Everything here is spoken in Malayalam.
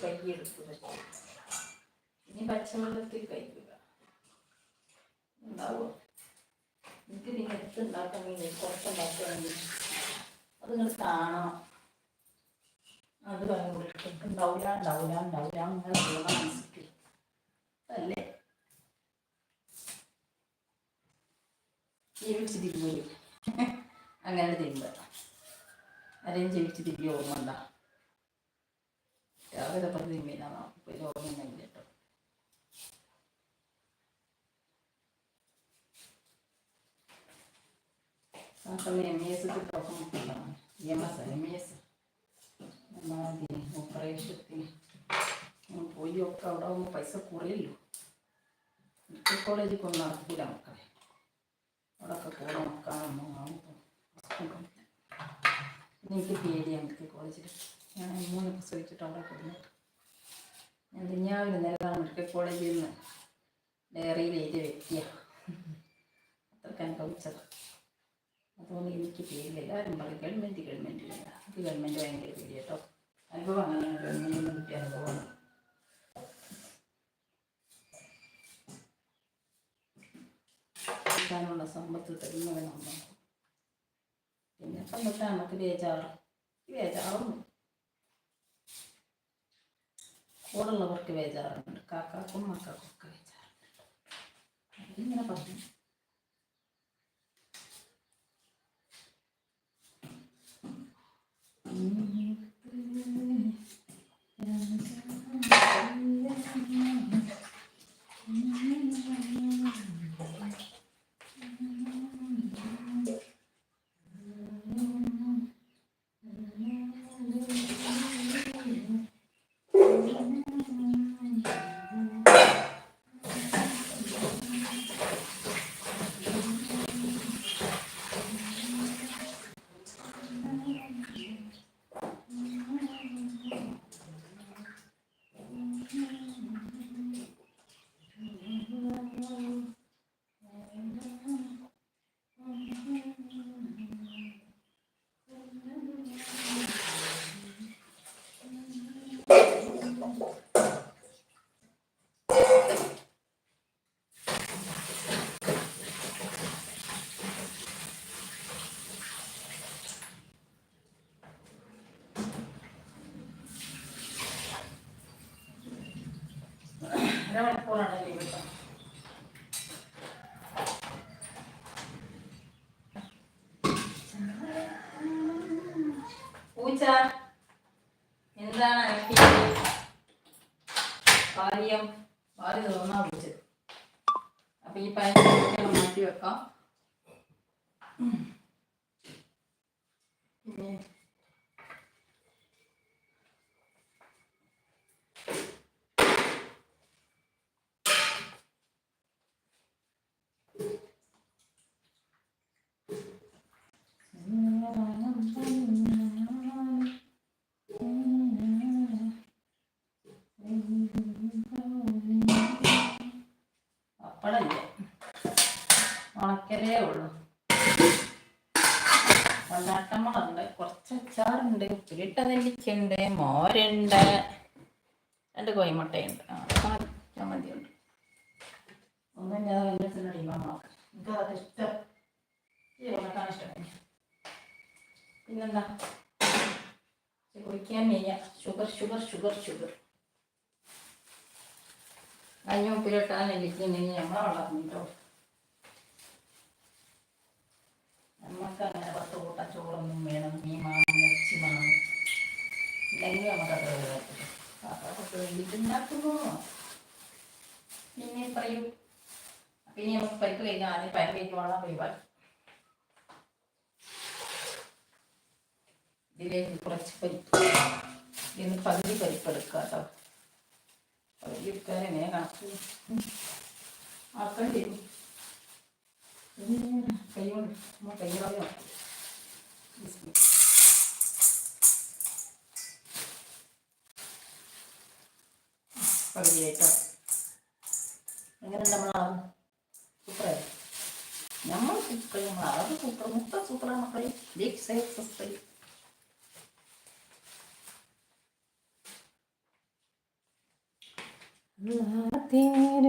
കൈയെടുത്ത് വെച്ചു. ഇനി പച്ചവെള്ളത്തിൽ കഴിക്കുക ഉണ്ടാവുമോ? എനിക്ക് നീ എടുത്തുണ്ടാക്കണമെങ്കിൽ കുറച്ചുണ്ടാക്കുകയാണെങ്കിൽ അത് നിങ്ങൾ കാണണം. അത് ഉണ്ടാവില്ല അങ്ങനെ മനസ്സിലാക്കി അല്ലേ? ജീവിച്ച് തിരിഞ്ഞു അങ്ങനെ തിരുമ്പ ആരെയും ജീവിച്ച് തിരികെ ഓർമ്മ ഉണ്ടാ രാവിലെ പറഞ്ഞ് തിരുമ്പിനാ ഇപ്പോൾ ഓർമ്മയില്ല കേട്ടോ. MES ഓപ്പറേഷത്തിന് പോയി ഒക്കെ അവിടെ ആകുമ്പോൾ പൈസ കുറയല്ലോ. മെഡിക്കൽ കോളേജിൽ കൊണ്ട് നടക്കൂല മക്കളെ. അവിടെയൊക്കെ കൂടെ നോക്കാനൊന്നും ആകുമ്പോൾ എനിക്ക് പേടിയാണ് മെഡിക്കൽ കോളേജിൽ. ഞാൻ 3 പ്രസവിച്ചിട്ട് അവിടെ കൊടുത്തിട്ട് ഞാൻ ഒരു നേരം മെഡിക്കൽ കോളേജിൽ നിന്ന് ഡയറിയിൽ എഴുതിയ വ്യക്തിയാണ്. അത്രയ്ക്ക് അനുഭവിച്ചത്. അതുകൊണ്ട് എനിക്ക് പേടിയില്ല. എല്ലാവരും പറയും ഗവൺമെൻറ് എനിക്ക് ഗവൺമെൻറ് ഭയങ്കര പേടി കേട്ടോ. അനുഭവം അങ്ങനെയാണ്. ഗവൺമെൻറ്റിൽ നിന്ന് കിട്ടിയ അനുഭവമാണ്. ാനുള്ള സമ്പത്ത് തരുന്നവൻ നമ്മൾ. പിന്നെ പണ്ടത്തെ നമുക്ക് ബേജാറും കൂടെയുള്ളവർക്ക് ബേജാറുണ്ട്. കാക്കാക്കും മക്കൾക്കും ഒക്കെ ബേജാറുണ്ട്. ഇങ്ങനെ പറഞ്ഞു. പൂച്ച എന്താണ് കാര്യം? വാരി തോന്നാ പൂച്ചത്. അപ്പൊ ഈ പയർ മാറ്റി വെക്കാം. പിന്നെ അപ്പടല്ലേ ഉണക്കലേ ഉള്ളു. കൊണ്ടാട്ടമുളുണ്ട്, കുറച്ച് അച്ചാറുണ്ട്, ഉപ്പിലിട്ട നെല്ലിക്കുണ്ട്, മോരുണ്ട്, 2 കോഴിമുട്ടയുണ്ട്, ചമ്മന്തിയുണ്ട്. ഒന്നും ഞാൻ നോക്കാം. എനിക്കത് ഇഷ്ടം. ഉണക്കാൻ ഇഷ്ടം. പിന്നെന്താ കുടിക്കാൻ വയ്യ. ഷുഗർ കഞ്ഞി ഉപ്പിലിട്ടാൽ നെല്ലിക്കുണ്ടെങ്കിൽ നമ്മളെ വളർന്നിട്ടോ. നമുക്ക് അങ്ങനെ 10 കൂട്ടം ചോറൊന്നും വേണം. മീൻ വേണം, ഇറച്ചി വേണം. ഇല്ലെങ്കിൽ നമുക്കത് അതൊക്കെ വേണ്ടിയിട്ട് ഉണ്ടാക്കുന്നു. പിന്നെ പറയൂ. പിന്നെ നമുക്ക് പരിപ്പ് കഴിഞ്ഞാൽ ആദ്യം പയർ കഴിക്കുവാനുള്ള പരിപാടി. ഇതിലേക്ക് കുറച്ച് പരിപ്പ്, ഇതിന് പകുതി പരിപ്പ് എടുക്കുക കേട്ടോ. പകുതി എടുക്കാൻ എങ്ങനെ കണക്ക് ആക്കേണ്ടി വരും. കൈ കൊണ്ട് കൈകളായോ പകുതിയായിട്ടോ. എങ്ങനെയുണ്ട് നമ്മളാവും? സൂപ്പറായി. നമ്മൾ സൂപ്പറായി. നമ്മളത് സൂപ്പർ. മൊത്തം സൂപ്പറാണ് മക്കളെ. ബിഗ് സൈസ് സൂപ്പറായി. തേര